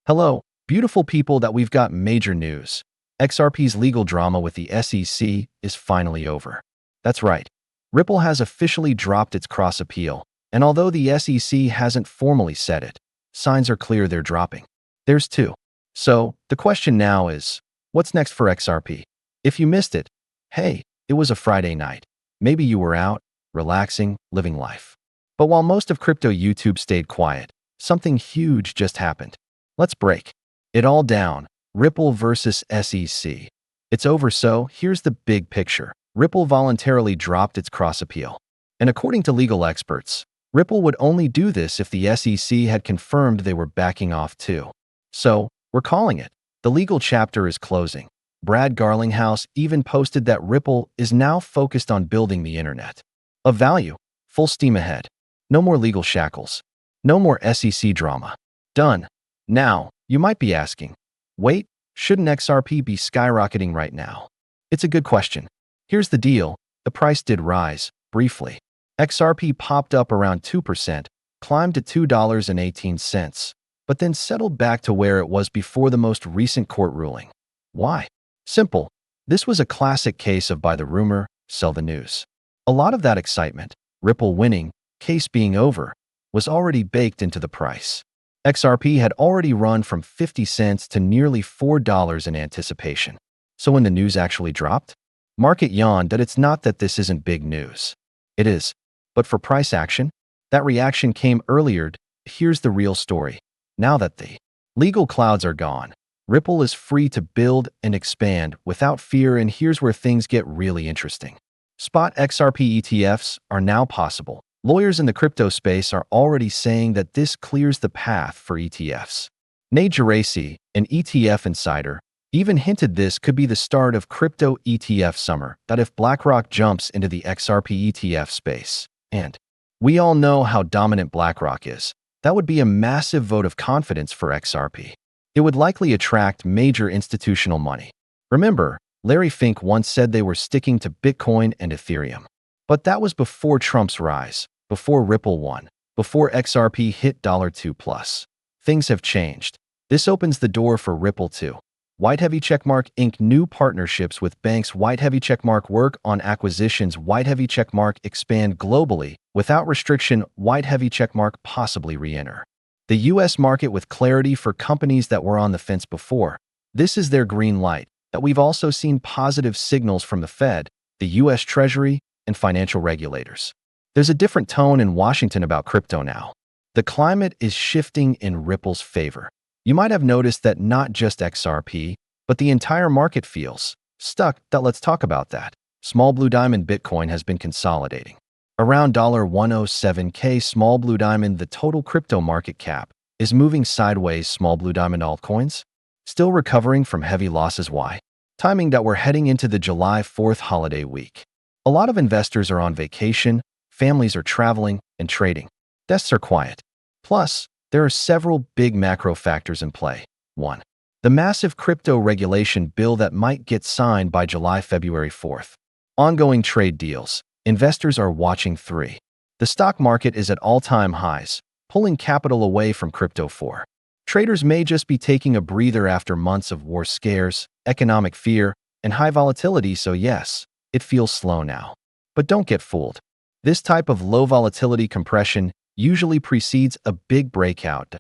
Hello, beautiful people that we've got major news. XRP's legal drama with the SEC is finally over. That's right. Ripple has officially dropped its cross appeal, and although the SEC hasn't formally said it, signs are clear they're dropping. There's two. So, the question now is, what's next for XRP? If you missed it, hey, it was a Friday night. Maybe you were out, relaxing, living life. But while most of crypto YouTube stayed quiet, something huge just happened. Let's break it all down. Ripple versus SEC. It's over, so here's the big picture. Ripple voluntarily dropped its cross appeal. And according to legal experts, Ripple would only do this if the SEC had confirmed they were backing off too. So, we're calling it. The legal chapter is closing. Brad Garlinghouse even posted that Ripple is now focused on building the internet of value. Full steam ahead. No more legal shackles. No more SEC drama. Done. Now, you might be asking, wait, shouldn't XRP be skyrocketing right now? It's a good question. Here's the deal. The price did rise, briefly. XRP popped up around 2%, climbed to $2.18, but then settled back to where it was before the most recent court ruling. Why? Simple. This was a classic case of buy the rumor, sell the news. A lot of that excitement, Ripple winning, case being over, was already baked into the price. XRP had already run from 50 cents to nearly $4 in anticipation. So when the news actually dropped, market yawned that it's not that this isn't big news. It is. But for price action, that reaction came earlier. Here's the real story. Now that the legal clouds are gone, Ripple is free to build and expand without fear, and here's where things get really interesting. Spot XRP ETFs are now possible. Lawyers in the crypto space are already saying that this clears the path for ETFs. Nate Geraci, an ETF insider, even hinted this could be the start of Crypto ETF Summer, that if BlackRock jumps into the XRP ETF space. And we all know how dominant BlackRock is. That would be a massive vote of confidence for XRP. It would likely attract major institutional money. Remember, Larry Fink once said they were sticking to Bitcoin and Ethereum. But that was before Trump's rise. Before Ripple won, before XRP hit $2+. Things have changed. This opens the door for Ripple too. White Heavy Checkmark Inc. New partnerships with banks. White Heavy Checkmark work on acquisitions. White Heavy Checkmark expand globally. Without restriction, White Heavy Checkmark possibly re-enter the U.S. market with clarity for companies that were on the fence before. This is their green light. That we've also seen positive signals from the Fed, the U.S. Treasury, and financial regulators. There's a different tone in Washington about crypto now. The climate is shifting in Ripple's favor. You might have noticed that not just XRP, but the entire market feels stuck. Let's talk about that. Small Blue Diamond Bitcoin has been consolidating. Around $107K Small Blue Diamond, the total crypto market cap, is moving sideways. Small Blue Diamond altcoins, still recovering from heavy losses. Why? Timing that we're heading into the July 4th holiday week. A lot of investors are on vacation, families are traveling, and trading. Desks are quiet. Plus, there are several big macro factors in play. 1. The massive crypto regulation bill that might get signed by February 4th. Ongoing trade deals. Investors are watching. 3. The stock market is at all-time highs, pulling capital away from crypto. 4. Traders may just be taking a breather after months of war scares, economic fear, and high volatility, so yes, it feels slow now. But don't get fooled. This type of low volatility compression usually precedes a big breakout.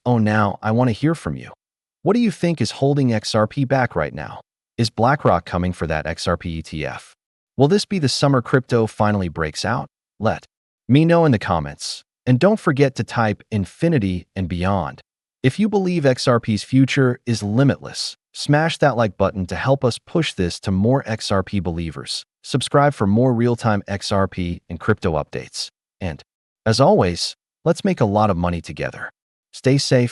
Now I want to hear from you. What do you think is holding XRP back right now? Is BlackRock coming for that XRP ETF? Will this be the summer crypto finally breaks out? Let me know in the comments. And don't forget to type infinity and beyond. If you believe XRP's future is limitless, smash that like button to help us push this to more XRP believers. Subscribe for more real-time XRP and crypto updates. And, as always, let's make a lot of money together. Stay safe,